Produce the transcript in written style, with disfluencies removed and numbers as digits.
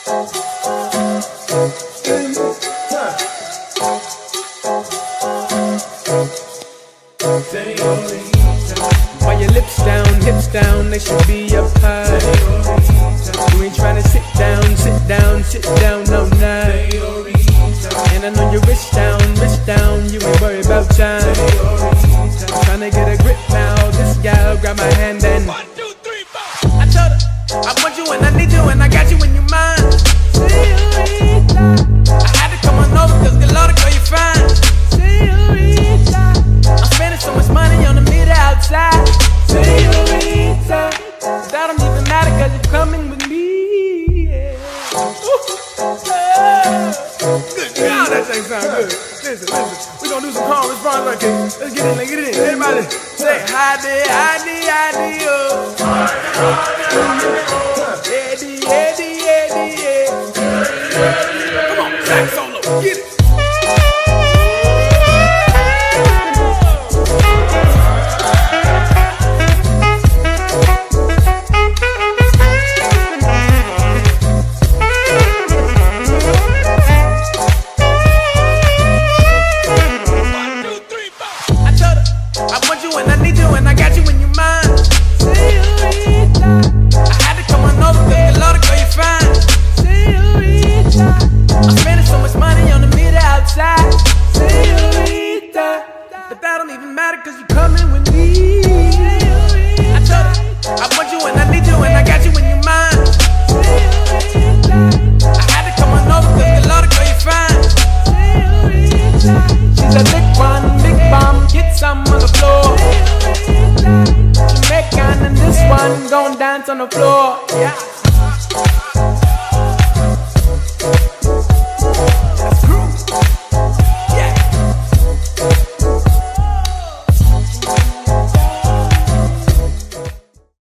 While your lips down, hips down, they should be up high. You ain't tryna sit down, no night. And I know your wrist down, you ain't worried about time. Tryna get a grip now, this gal grab my hand and 1, 2, 3, 4. I told her, I want you and I need you and I got you in your mind. I had to come on over cause good Lord, girl, you fine. I'm spending so much money on the meter outside. That don't even matter cause you're coming with me. Good God, that thing sound good. Listen, we gonna do some calm response right here. Let's get it in. Everybody say hi there, oh. Eddie. Come on, sax solo, get it. But that don't even matter cause you coming with me. I told her, I want you and I need you and I got you in your mind. I had to come on over cause good Lord, girl, you fine. She's a big one, big bomb, get some on the floor. Jamaican and this one gon' dance on the floor. Yeah.